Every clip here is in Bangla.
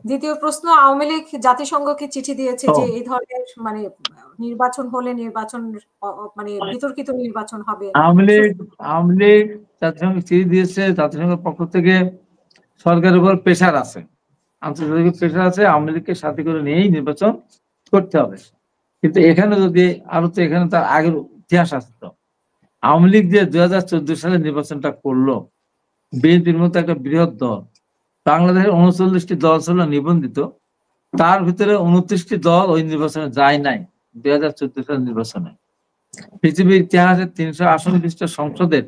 দ্বিতীয় প্রশ্ন, আওয়ামী লীগ জাতিসংঘকে চিঠি দিয়েছে যে এই ধরনের মানে নির্বাচন হলে নির্বাচন মানে বিতর্কিত নির্বাচন হবে। আওয়ামী লীগ জাতিসংঘ চিঠি দিয়েছে, জাতিসংঘের পক্ষ থেকে সরকারের উপর প্রেশার আছে, আন্তর্জাতিক প্রেশার আছে, আওয়ামী লীগকে সাথে করে নিয়েই নির্বাচন করতে হবে। কিন্তু এখানে যদি আরো তো এখানে তার আগের ইতিহাস আছে। তো আওয়ামী লীগ যে 2014 সালে নির্বাচনটা করলো, বিএনপির মতো একটা বৃহৎ দল, বাংলাদেশের 39টি দল ছিল নিবন্ধিত, তার ভিতরে 29টি দল ওই নির্বাচনে যায় নাই 2014 সালের নির্বাচনে। পৃথিবীর ইতিহাসে 300 আসন বিশিষ্ট সংসদের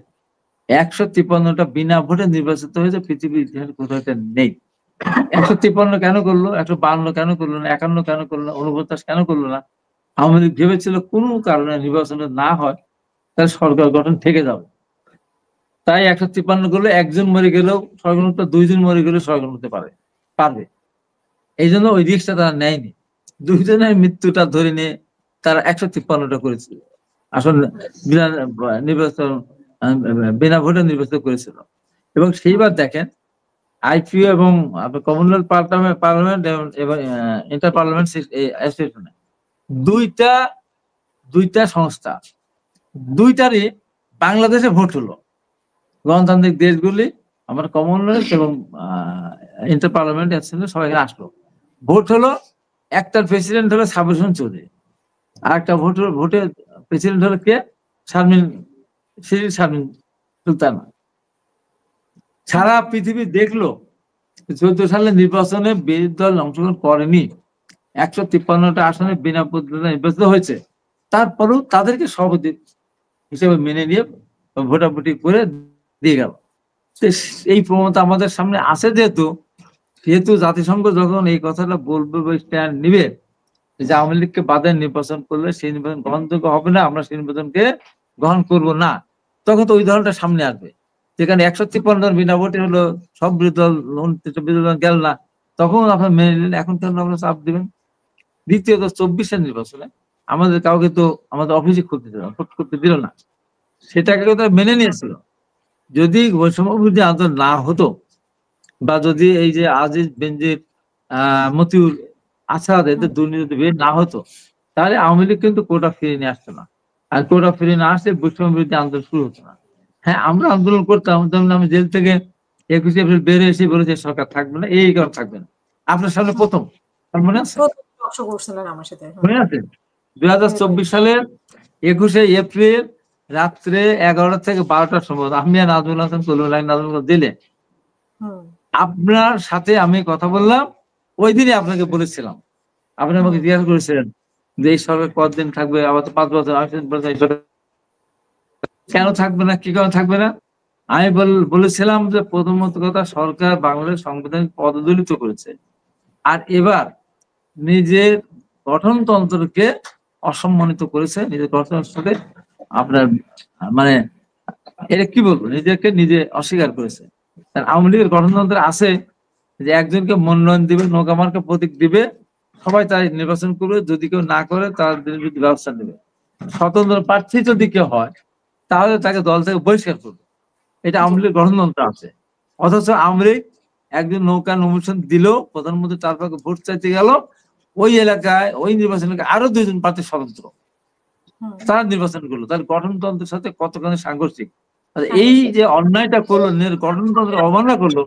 153টা বিনা ভোটে নির্বাচিত হয়েছে, পৃথিবীর ইতিহাসে কোথাও এটা নেই। 153 কেন করলো, 152 কেন করলো না, 51 কেন করলো না, 49 কেন করলো না? আওয়ামী লীগ ভেবেছিল কোনো কারণে নির্বাচনে না হয় তাহলে সরকার গঠন থেকে যাবে, তাই 153 করলে একজন মরে গেলেও সরকার, 2 জন মরে গেলেও সরকার হতে পারবে। এই জন্য ওই রিস্কটা তারা নেয়নি, 2 জনের মৃত্যুটা ধরে নিয়ে তারা 153টা করেছিল, আসলে নির্বাচন বিনা ভোটে নির্বাচিত করেছিল। এবং সেইবার দেখেন আইপিও এবং কমনওয়েলথ পার্লামেন্ট এবং ইন্টার পার্লামেন্ট অ্যাসোসিয়েশনে দুইটা সংস্থা, দুইটারই বাংলাদেশে ভোট হলো। গণতান্ত্রিক দেশগুলি আমার কমনওয়েলথ এবং ইন্টার পার্লামেন্ট অ্যাসোসিয়েশন সবাই আসলো, ভোট হলো। একটার প্রেসিডেন্ট হলো সাবির হোসেন চৌধুরী, আর একটা ভোটে প্রেসিডেন্ট হলো কে? শারমিন সুলতানা। সারা পৃথিবী দেখলো 14 সালে নির্বাচনে বিরোধী দল অংশগ্রহণ করেনি, 153টা আসনে বিনা প্রতিদ্বন্দ্বিতায় নির্বাচিত হয়েছে, তারপরেও তাদেরকে সভাপতি হিসেবে মেনে নিয়ে ভোটাভুটি করে দিয়ে গেল। এই প্রবণতা আমাদের সামনে আছে, যেহেতু জাতিসংঘ যখন এই কথাটা বলবে বা স্ট্যান্ড নিবে যে আওয়ামী লীগকে বাদে নির্বাচন করলে সেই নির্বাচন গ্রহণযোগ্য হবে না, আমরা সেই নির্বাচনকে গ্রহণ করব না, তখন তো ওই ধরনটা সামনে আসবে। যেখানে 153 জন বিনা ভোটে হলো, সব বিরোধী দল গেল না, তখন আপনার মেনে নিলেন, এখন কেন আপনারা চাপ দিবেন? দ্বিতীয়ত 24-এর নির্বাচনে আমাদের কাউকে তো আমাদের অফিসে খুলতে দিল না, ভোট করতে দিল না, সেটাকে তো মেনে নিয়েছিল। যদি বৈষম্য বিরোধী আন্দোলন না হতো, বা যদি এই যে আজিজ বেনজির মতিউর আসাদ এদের দুর্নীতি বের না হতো, তাহলে আওয়ামী লীগ কিন্তু কোটা ফিরিয়ে নিয়ে আসতো না, আর কোটা ফিরিয়ে না আসলে বৈষম্য বিরোধী আন্দোলন শুরু হতো না। হ্যাঁ, আমরা আন্দোলন করতাম, যেমন আমি জেল থেকে 21শে এপ্রিল বের এসে বলেছে সরকার থাকবে না, এই কারণ থাকবে না। আপনার সামনে প্রথম মনে আছে? মনে আছে 2024 সালের 21শে এপ্রিল রাত্রে 11টা থেকে 12টার সময় আমি আর নাজমুল হাসান নাজমুল দিলে আপনার সাথে আমি কথা বললাম। ওই দিনে আপনাকে বলেছিলাম, আপনি আমাকে জিজ্ঞাসা করেছিলেন যে এই সরকার কতদিন থাকবে, আবার তো 5 বছর। আমি কেন থাকবে না, কি কারণ থাকবে না? আমি বলেছিলাম যে প্রথমত কথা, সরকার বাংলাদেশ সংবিধান পদদলিত করেছে, আর এবার নিজের গঠনতন্ত্রকে অসম্মানিত করেছে, নিজের গঠনতন্ত্রকে আপনার মানে এটা কি বলবো, নিজেকে নিজে অস্বীকার করেছে। আওয়ামী লীগের গঠনতন্ত্রে আছে যে একজনকে মনোনয়ন দিবে, নৌকামার্কা প্রতীক দিবে, সবাই তাই নির্বাচন করবে, যদি কেউ না করে তার বিরুদ্ধে ব্যবস্থা নেবে। স্বতন্ত্র প্রার্থী যদি কেউ হয় তাহলে তাকে দল থেকে বহিষ্কার করবে, এটা আওয়ামী লীগের গঠনতন্ত্র আছে। অথচ আওয়ামী লীগ একজন নৌকা নমিনেশন দিল, প্রধানমন্ত্রী তার পক্ষে ভোট চাইতে গেল, ওই এলাকায় ওই নির্বাচন এলাকায় আরো 2 জন প্রার্থী স্বতন্ত্র, তারা নির্বাচন করলো। তাহলে গঠনতন্ত্রের সাথে কতখানি সাংঘর্ষিক। এই যে অন্যায়টা করলো, গঠনতন্ত্রের অবমাননা করলো,